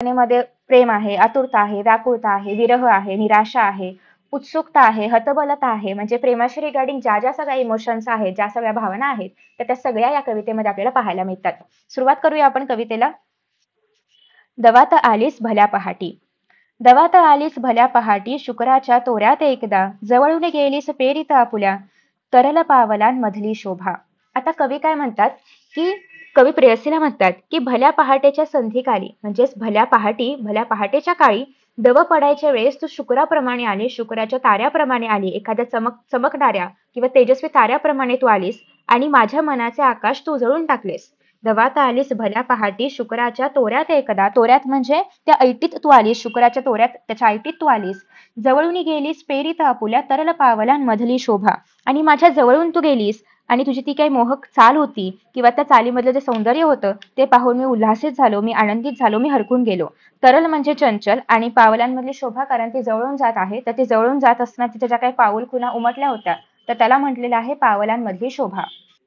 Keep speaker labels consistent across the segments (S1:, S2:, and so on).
S1: मध्ये प्रेम आहे, आतुरता आहे, व्याकुळता आहे, विरह आहे, निराशा आहे, उत्सुकता आहे, हतबलता आहे. म्हणजे प्रेमाशी रिगार्डिंग ज्या सगळ्या इमोशन्स आहेत, ज्या सगळ्या भावना आहेत, तर त्या सगळ्या या कवितेमध्ये आपल्याला पाहायला मिळतात. सुरुवात करूया आपण कवितेला. दवात आलीस भल्या पहाटी. दवात आलीस भल्या पहाटी, शुक्राच्या तोऱ्यात एकदा, जवळून गेलीस पेरीत आपुल्या, तरल पावलांमधली शोभा. आता कवी काय म्हणतात, की कवी प्रेयसीला म्हणतात, की भल्या पहाटेच्या संधिकाली म्हणजेच भल्या पहाटी, भल्या पहाटेच्या काळी दव पडायच्या वेळेस तू शुक्राप्रमाणे आली, शुक्राच्या ताऱ्याप्रमाणे आली, एखाद्या चमकणाऱ्या किंवा तेजस्वी ताऱ्याप्रमाणे तू आलीस आणि माझ्या मनाचे आकाश तू उजळून टाकलेस. दवात आलीस भल्या पहाटी, शुक्राच्या तोऱ्यात एकदा, तोऱ्यात म्हणजे त्या ऐटीत तू आलीस, शुक्राच्या तोऱ्यात त्याच्या ऐटीत तू आलीस, जवळून गेलीस पेरीत आपुल्या, तरल पावलांमधली शोभा. आणि माझ्या जवळून तू गेलीस आणि तुझी ती काही मोहक चाल होती किंवा त्या चालीमधलं जे सौंदर्य होतं ते पाहून मी उल्हासित झालो, मी आनंदित झालो, मी हरकून गेलो. तरल म्हणजे चंचल आणि पावलांमधली शोभा, कारण ती जवळून जात आहे, तर ती जवळून जात असताना तिच्या ज्या काही पाऊल खुणा उमटल्या होत्या तर त्याला म्हटलेलं आहे पावलांमधली शोभा.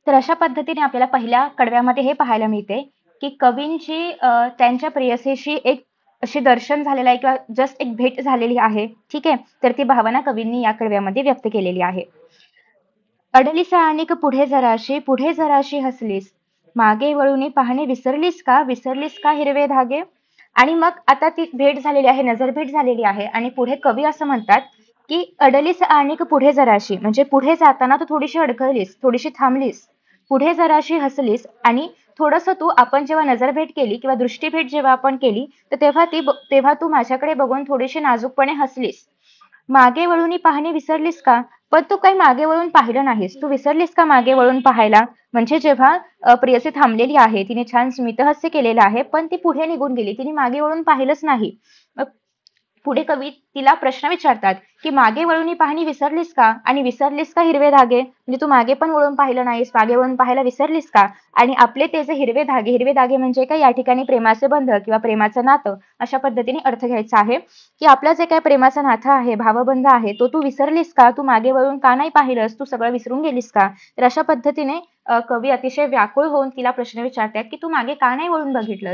S1: तर अशा पद्धतीने आपल्याला पहिल्या कडव्यामध्ये हे पाहायला मिळते, की कवींची त्यांच्या प्रेयसीशी एक अशी दर्शन झालेलं आहे किंवा जस्ट एक भेट झालेली आहे. ठीक आहे, तर ती भावना कवींनी या कडव्यामध्ये व्यक्त केलेली आहे. अडलीस आणिक पुढे जराशी हसलीस, मागे वळून पाहणे विसरलीस का हिरवे धागे. आणि मग आता ती भेट झालेली आहे, नजरभेट झालेली आहे आणि पुढे कवी असं म्हणतात, की अडलीस आणिक पुढे जराशी, म्हणजे पुढे जाताना तू थोडीशी अडखळलीस, थोडीशी थांबलीस, पुढे जराशी हसलीस आणि थोडंसं तू आपण जेव्हा नजरभेट केली किंवा दृष्टीभेट जेव्हा आपण केली तर तेव्हा तू माझ्याकडे बघून थोडीशी नाजूकपणे हसलीस. मागे वळून पाहणे विसरलीस का. पण तू काही मागे वळून पाहिलं नाहीस, तू विसरलीस का मागे वळून पाहायला. म्हणजे जेव्हा प्रेयसी थांबलेली आहे, तिने छान स्मितहास्य केलेलं आहे, पण ती पुढे निघून गेली, तिने मागे वळून पाहिलंच नाही. मग पुढे कवी तिला प्रश्न विचारतात, की मागे वळून पाहणी विसरलीस का आणि विसरलीस का हिरवे धागे. म्हणजे तू मागे पण वळून पाहिलं नाहीस, मागे वळून पाहायला विसरलीस का. आणि आपले ते जे हिरवे धागे म्हणजे काय, या ठिकाणी प्रेमाचे बंध किंवा प्रेमाचं नातं अशा पद्धतीने अर्थ घ्यायचा आहे, की आपलं जे काही प्रेमाचं नातं आहे, भावबंध आहे, तो तू विसरलीस का, तू मागे वळून का नाही पाहिलंस, तू सगळं विसरून गेलीस का. तर अशा पद्धतीने कवी अतिशय व्याकुळ होऊन तिला प्रश्न विचारतात, की तू मागे का नाही वळून बघितलं.